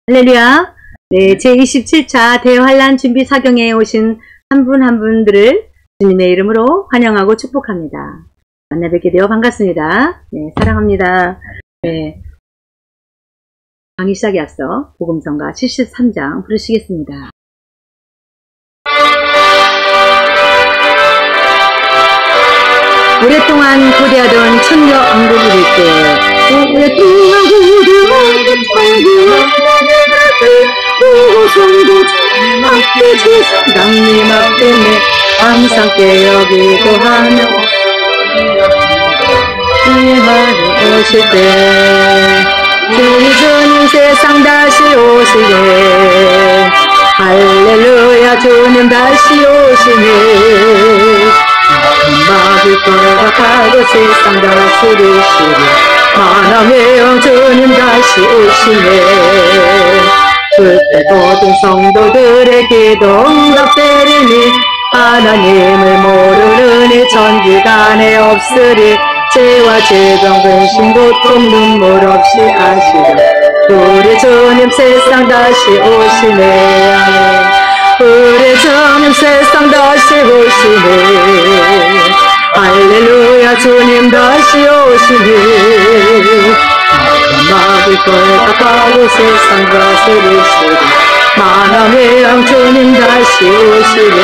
할렐루야. 네, 제27차 대환란 준비 사경에 오신 한 분 한 분들을 주님의 이름으로 환영하고 축복합니다. 만나 뵙게 되어 반갑습니다. 네, 사랑합니다. 네, 강의 시작에 앞서 복음성가 73장 부르시겠습니다. 오랫동안 고대하던 천녀 왕국 부를 때 오랫동안 고대하던 천녀 고성도 주님께 주상당님 앞에 항상 깨어기도 하며 주님하러 오실 때 주님 세상 다시 오시네 할렐루야 주님 다시 오시네 마음을 돌아가고 세상 다스리시리 하나님의 영 주님 다시 오시네 그때 모든 성도들의 기도 응답되리니 하나님을 모르는 이 천지간에 없으리 죄와 질병 근심 고통 눈물 없이 하시리 우리 주님 세상 다시 오시네 우리 주님 세상 다시 오시네 할렐루야 주님 다시 오시네 마음을 걸어가고 세상 다스리시리 만왕의 영 주님 다시 오시네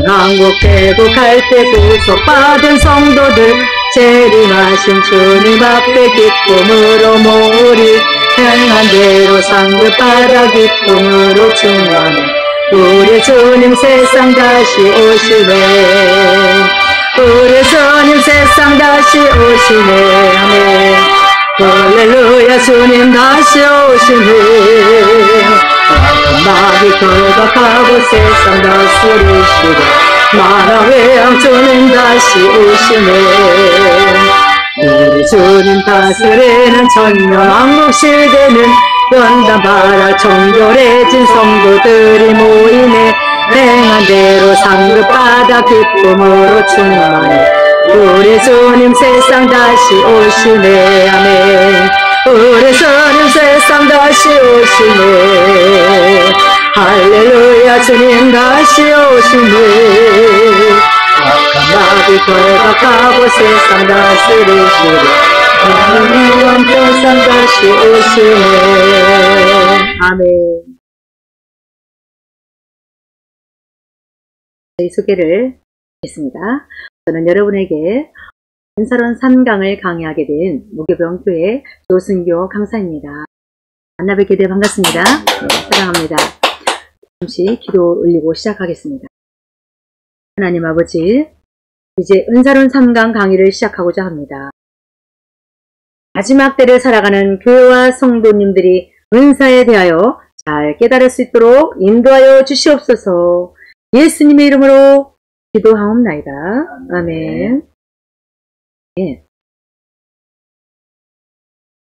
천국 회복할 때 구속받은 성도들 재림하신 주님 앞에 기쁨으로 모으리 행한 대로 상급받아 기쁨으로 충만해 우리 주님 세상 다시 오시네 우리 주님 세상 다시 오시네 아멘 할렐루야 주님 다시 오시네 마귀 돌박하고 세상 다스리시네 만왕의 영 주님 다시 오시네 우리 주님 다스리는 천년왕국 시대는 연단받아 정결해진 성도들이 모이네 행한 대로 상급받아 기쁨으로 충만해 우리 주님 세상 다시 오시네 아멘 우리 주님 세상 다시 오시네 할렐루야 주님 다시 오시네 마귀 돌박하고 세상 다스리시네 하나님 세상 다시 오시네 아멘. 저희 소개를 하겠습니다. 저는 여러분에게 은사론 3강을 강의하게 된 무교병교회 조승교 강사입니다. 만나 뵙게 되어 반갑습니다. 네, 사랑합니다. 잠시 기도 올리고 시작하겠습니다. 하나님 아버지, 이제 은사론 3강 강의를 시작하고자 합니다. 마지막 때를 살아가는 교회와 성도님들이 은사에 대하여 잘 깨달을 수 있도록 인도하여 주시옵소서. 예수님의 이름으로 기도하옵나이다. 아멘. 네.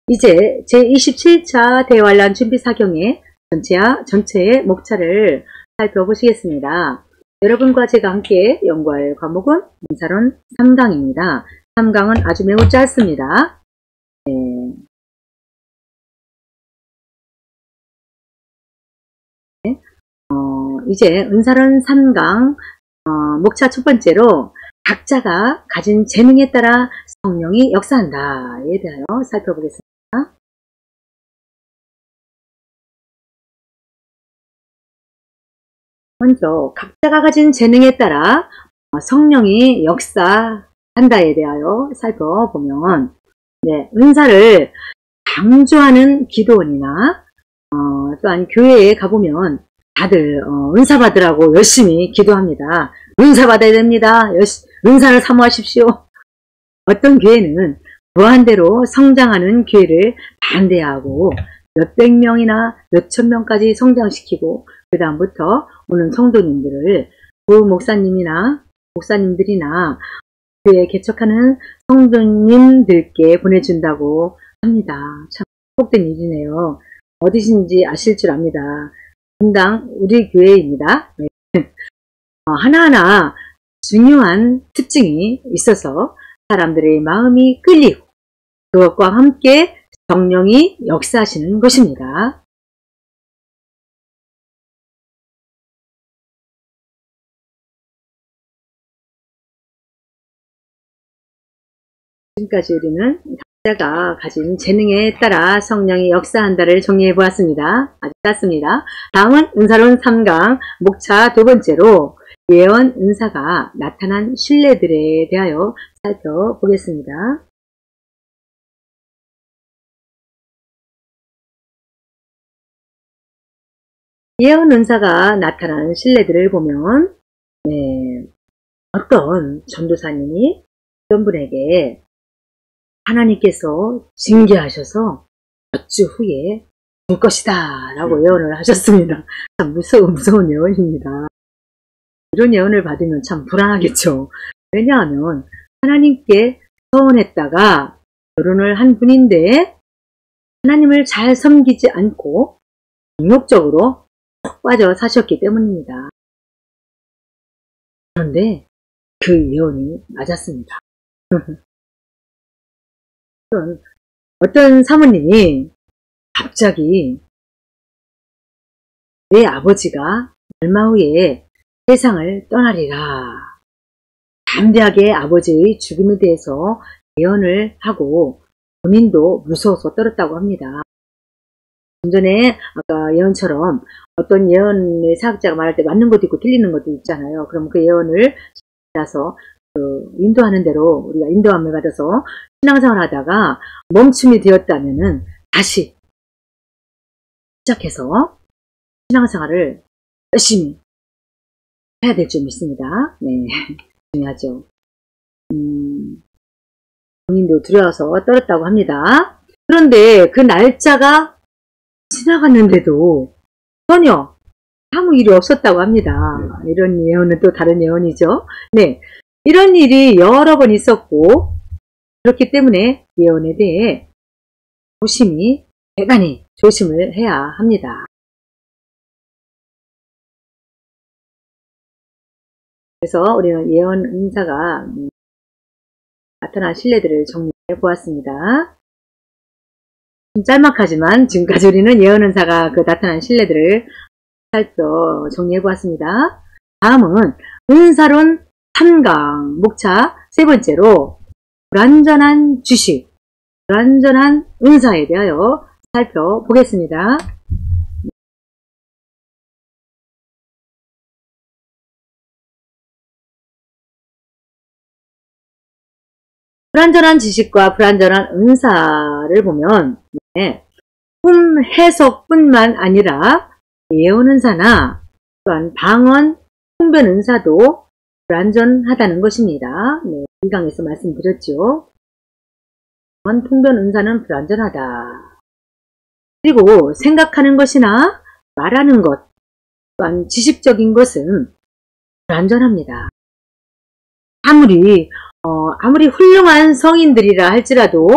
이제 제27차 대환란 준비 사경의 전체의 목차를 살펴보시겠습니다. 여러분과 제가 함께 연구할 과목은 은사론 3강입니다. 3강은 아주 매우 짧습니다. 네. 이제 은사론 3강 목차 첫 번째로 각자가 가진 재능에 따라 성령이 역사한다에 대하여 살펴보겠습니다. 먼저 각자가 가진 재능에 따라 성령이 역사한다에 대하여 살펴보면 네, 은사를 강조하는 기도원이나 또한 교회에 가보면 다들 은사 받으라고 열심히 기도합니다. 은사 받아야 됩니다. 은사를 사모하십시오. 어떤 교회는 무한대로 성장하는 교회를 반대하고 몇백 명이나 몇천 명까지 성장시키고 그 다음부터 오는 성도님들을 부목사님들이나 교회 개척하는 성도님들께 보내준다고 합니다. 참 복된 일이네요. 어디신지 아실 줄 압니다. 분당 우리 교회입니다. 네. 하나하나 중요한 특징이 있어서 사람들의 마음이 끌리고 그것과 함께 성령이 역사하시는 것입니다. 지금까지 우리는 각자가 가진 재능에 따라 성령이 역사한다를 정리해 보았습니다. 아주 짧습니다. 다음은 은사론 3강 목차 두 번째로 예언 은사가 나타난 신뢰들에 대하여 살펴보겠습니다. 예언 은사가 나타난 신뢰들을 보면 어떤 전도사님이 어떤 분에게 하나님께서 징계하셔서 몇 주 후에 줄 것이다 라고 예언을 하셨습니다. 참 무서운 예언입니다. 이런 예언을 받으면 참 불안하겠죠. 왜냐하면 하나님께 서원했다가 결혼을 한 분인데 하나님을 잘 섬기지 않고 정욕적으로 푹 빠져 사셨기 때문입니다. 그런데 그 예언이 맞았습니다. 어떤 사모님이 갑자기 내 아버지가 얼마 후에 세상을 떠나리라 담대하게 아버지의 죽음에 대해서 예언을 하고 본인도 무서워서 떨었다고 합니다. 좀 전에 아까 예언처럼 어떤 예언의 사학자가 말할 때 맞는 것도 있고 틀리는 것도 있잖아요. 그럼 그 예언을 따라서 인도하는 대로 우리가 인도함을 받아서 신앙생활 하다가 멈춤이 되었다면은 다시 시작해서 신앙생활을 열심히 해야 될 줄 믿습니다. 네, 중요하죠. 본인도 두려워서 떨었다고 합니다. 그런데 그 날짜가 지나갔는데도 전혀 아무 일이 없었다고 합니다. 이런 예언은 또 다른 예언이죠. 네, 이런 일이 여러 번 있었고 그렇기 때문에 예언에 대해 대단히 조심을 해야 합니다. 그래서 우리는 예언 은사가 나타난 신뢰들을 정리해 보았습니다. 좀 짤막하지만 지금까지 우리는 예언 은사가 그 나타난 신뢰들을 정리해 보았습니다. 다음은 은사론 3강 목차 세 번째로 불완전한 주식, 불완전한 은사에 대하여 살펴보겠습니다. 불완전한 지식과 불완전한 은사를 보면 해석뿐만 아니라 예언 은사나 또한 방언, 통변 은사도 불완전하다는 것입니다. 네, 이 강에서 말씀드렸죠. 방언, 통변 은사는 불완전하다. 그리고 생각하는 것이나 말하는 것, 또한 지식적인 것은 불완전합니다. 아무리 훌륭한 성인들이라 할지라도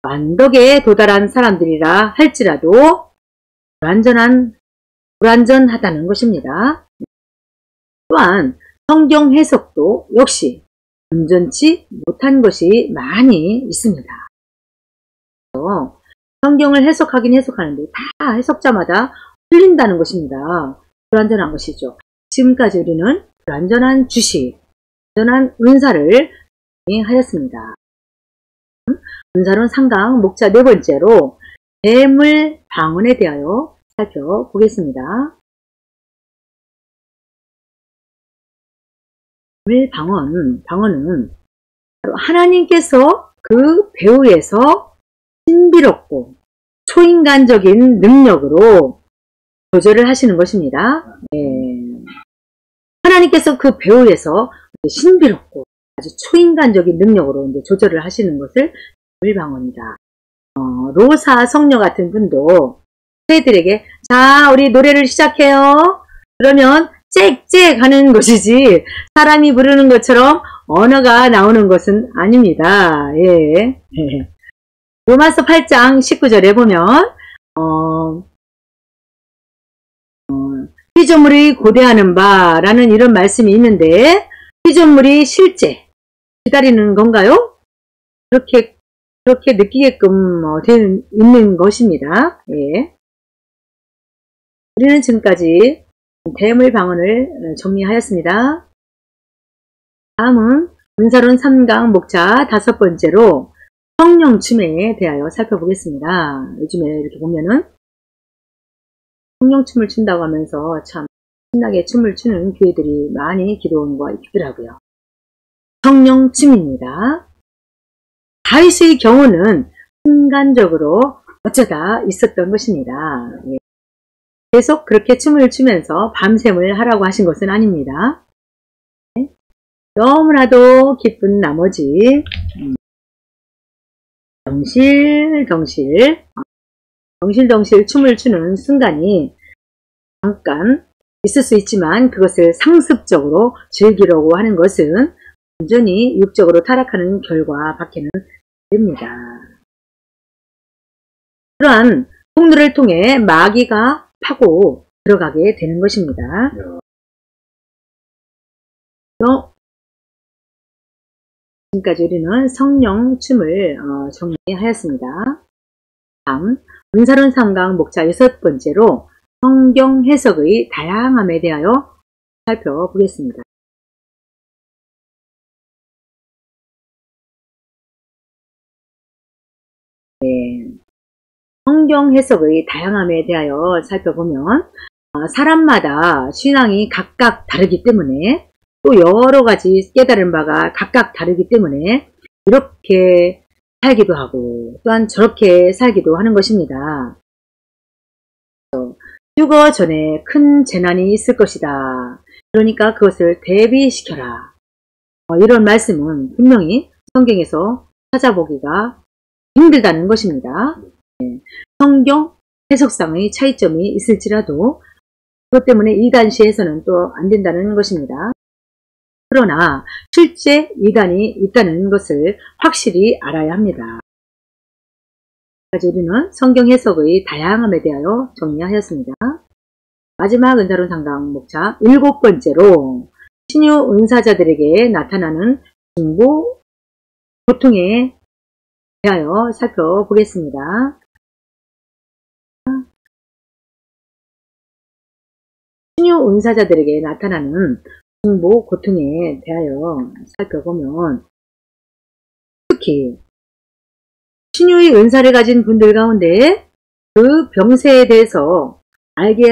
만덕에 도달한 사람들이라 할지라도 불완전하다는 것입니다. 또한 성경 해석도 역시 온전치 못한 것이 많이 있습니다. 성경을 해석하긴 해석하는데 다 해석자마다 틀린다는 것입니다. 불완전한 것이죠. 지금까지 우리는 불완전한 주식, 불완전한 은사를 하였습니다. 은사론 3강 목차 네 번째로 뇌물 방언에 대하여 살펴보겠습니다. 뇌물 방언은 하나님께서 그 배후에서 신비롭고 초인간적인 능력으로 조절을 하시는 것입니다. 하나님께서 그 배후에서 신비롭고 아주 초인간적인 능력으로 조절을 하시는 것을 뇌물방언이다. 로사 성녀 같은 분도 새들에게 자 우리 노래를 시작해요. 그러면 짹짹 하는 것이지 사람이 부르는 것처럼 언어가 나오는 것은 아닙니다. 로마서 8장 19절에 보면 피조물이 고대하는 바라는 이런 말씀이 있는데 피조물이 실제 기다리는 건가요? 그렇게 그렇게 느끼게끔 있는 것입니다. 예. 우리는 지금까지 대물방언을 정리하였습니다. 다음은 은사론 3강 목차 5번째로 성령춤에 대하여 살펴보겠습니다. 요즘에 이렇게 보면은 성령춤을 춘다고 하면서 참 신나게 춤을 추는 교회들이 많이 기도하는 거 있더라고요. 성령춤입니다. 다윗의 경우는 순간적으로 어쩌다 있었던 것입니다. 예. 계속 그렇게 춤을 추면서 밤샘을 하라고 하신 것은 아닙니다. 예. 너무나도 기쁜 나머지 덩실덩실 춤을 추는 순간이 잠깐 있을 수 있지만 그것을 상습적으로 즐기려고 하는 것은 완전히 육적으로 타락하는 결과 밖에는 됩니다. 그러한 통로를 통해 마귀가 파고 들어가게 되는 것입니다. 지금까지 우리는 성령춤을 정리하였습니다. 다음 은사론 3강 목차 6번째로 성경 해석의 다양함에 대하여 살펴보겠습니다. 네. 성경 해석의 다양함에 대하여 살펴보면 사람마다 신앙이 각각 다르기 때문에 또 여러 가지 깨달은 바가 각각 다르기 때문에 이렇게 살기도 하고 또한 저렇게 살기도 하는 것입니다. 휴거 전에 큰 재난이 있을 것이다. 그러니까 그것을 대비시켜라. 이런 말씀은 분명히 성경에서 찾아보기가 힘들다는 것입니다. 성경 해석상의 차이점이 있을지라도 그것 때문에 이단시에서는 또 안 된다는 것입니다. 그러나 실제 이단이 있다는 것을 확실히 알아야 합니다. 우리는 성경 해석의 다양함에 대하여 정리하였습니다. 마지막 은사론 3강 목차 7번째로 신유 은사자들에게 나타나는 중보 고통에 대하여 살펴보겠습니다. 신유 은사자들에게 나타나는 중보 고통에 대하여 살펴보면 특히 신유의 은사를 가진 분들 가운데 그 병세에 대해서 알게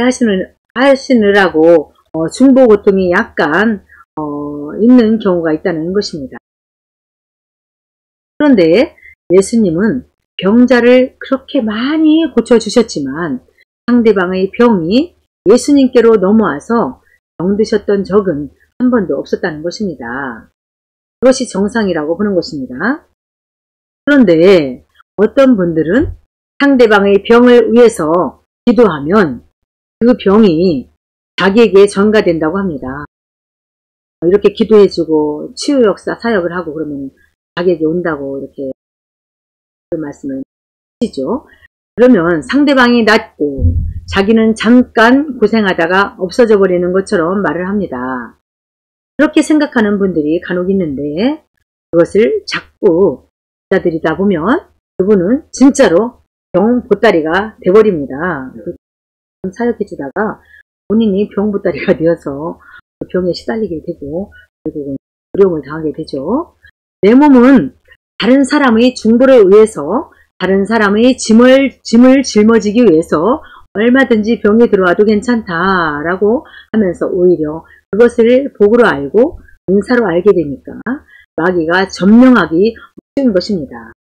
하시느라고 중보 고통이 약간 있는 경우가 있다는 것입니다. 그런데 예수님은 병자를 그렇게 많이 고쳐주셨지만 상대방의 병이 예수님께로 넘어와서 병드셨던 적은 한 번도 없었다는 것입니다. 그것이 정상이라고 보는 것입니다. 그런데 어떤 분들은 상대방의 병을 위해서 기도하면 그 병이 자기에게 전가된다고 합니다. 이렇게 기도해주고 치유 역사 사역을 하고 그러면 자기에게 온다고 이렇게 그 말씀을 하시죠. 그러면 상대방이 낫고 자기는 잠깐 고생하다가 없어져 버리는 것처럼 말을 합니다. 그렇게 생각하는 분들이 간혹 있는데 그것을 자꾸 받아들이다 보면 그분은 진짜로 병 보따리가 돼버립니다. 사역해주다가 본인이 병 보따리가 되어서 병에 시달리게 되고 결국은 두려움을 당하게 되죠. 내 몸은 다른 사람의 중보를 위해서 다른 사람의 짐을 짊어지기 위해서 얼마든지 병이 들어와도 괜찮다라고 하면서 오히려 그것을 복으로 알고 은사로 알게 되니까 마귀가 점령하기 쉬운 것입니다.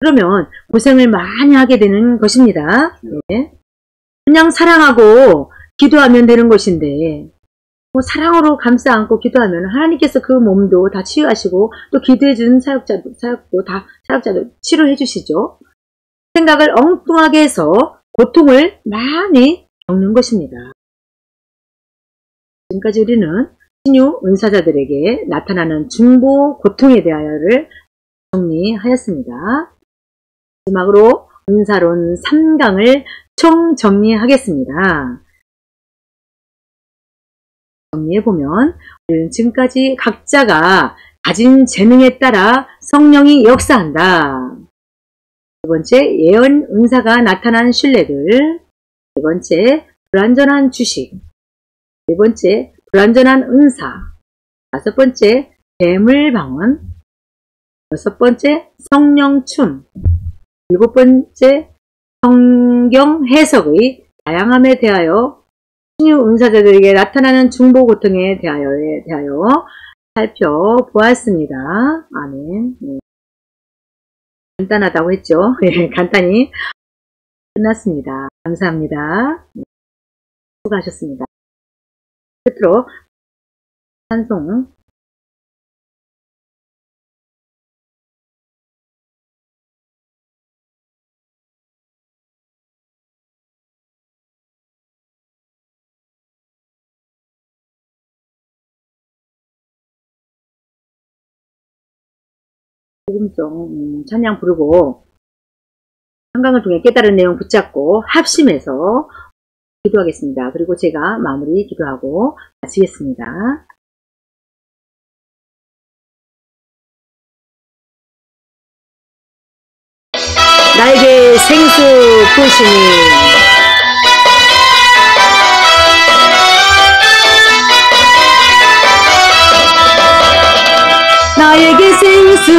그러면 고생을 많이 하게 되는 것입니다. 네. 그냥 사랑하고 기도하면 되는 것인데 사랑으로 감싸 안고 기도하면 하나님께서 그 몸도 다 치유하시고 또 기도해 주는 사역자도 치료해 주시죠. 생각을 엉뚱하게 해서 고통을 많이 겪는 것입니다. 지금까지 우리는 신유 은사자들에게 나타나는 중보 고통에 대하여를 정리하였습니다. 마지막으로 은사론 3강을 총정리하겠습니다. 정리해보면 우리는 지금까지 각자가 가진 재능에 따라 성령이 역사한다. 두 번째, 예언 은사가 나타난 신뢰들. 세 번째, 불완전한 주식. 네 번째, 불완전한 은사. 다섯 번째, 뱀을 방언. 여섯 번째, 성령춤. 일곱 번째, 성경 해석의 다양함에 대하여 신유 은사자들에게 나타나는 중보 고통에 대하여 살펴보았습니다. 아멘. 네. 간단하다고 했죠. 네, 간단히 끝났습니다. 감사합니다. 네, 수고하셨습니다. 끝으로 찬송. 조금 좀 찬양 부르고 한강을 통해 깨달은 내용 붙잡고 합심해서 기도하겠습니다. 그리고 제가 마무리 기도하고 마치겠습니다. 나에게 생수 부으시니 나에게 생수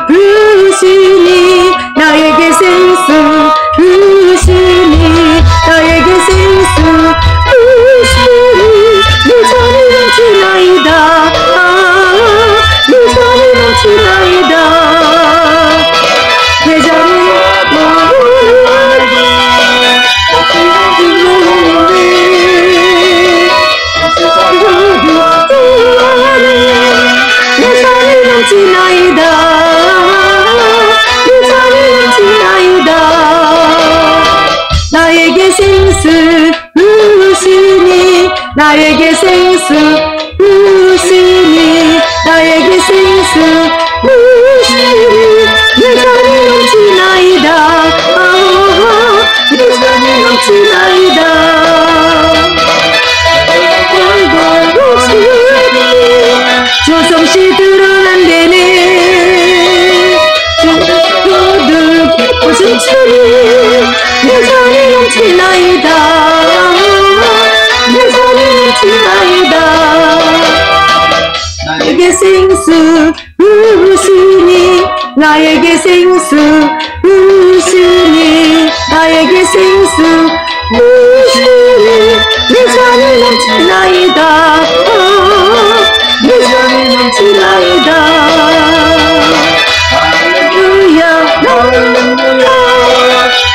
부으시니 나에게 생수 부으시니 나에게 생수 부으시니 내 잔이 넘치나이다 내 잔이 넘치나이다 내 잔이 넘치나이다 내 잔이 넘치나이다 나에게 생수 부으시니 나에게 생수 부으시니 나에게 생수 부으시니 내 잔이 넘치나이다 내 잔이 넘치나이다 조성시 드러난다네 주들 기쁘신 주님 내 잔이 넘치나이다 내 잔이 넘치나이다 나에게 생수 부으시니 나에게 생수 부으시니 나에게 생수 부으시니 내 잔이 넘치나이다 내 잔이 넘치나이다 할렐루야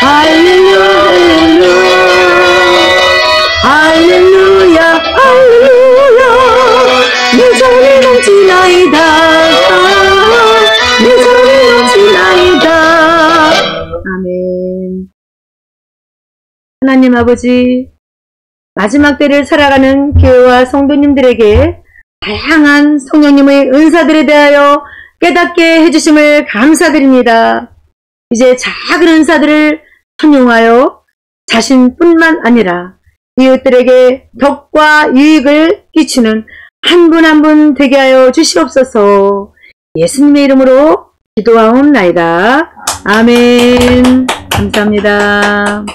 할렐루야 할렐루야 할렐루야 내 잔이 넘치나이다 내 잔이 넘치나이다 아멘. 하나님 아버지, 마지막 때를 살아가는 교회와 성도님들에게 다양한 성령님의 은사들에 대하여 깨닫게 해주심을 감사드립니다. 이제 작은 은사들을 선용하여 자신뿐만 아니라 이웃들에게 덕과 유익을 끼치는 한 분 한 분 되게 하여 주시옵소서. 예수님의 이름으로 기도하옵나이다. 아멘. 감사합니다.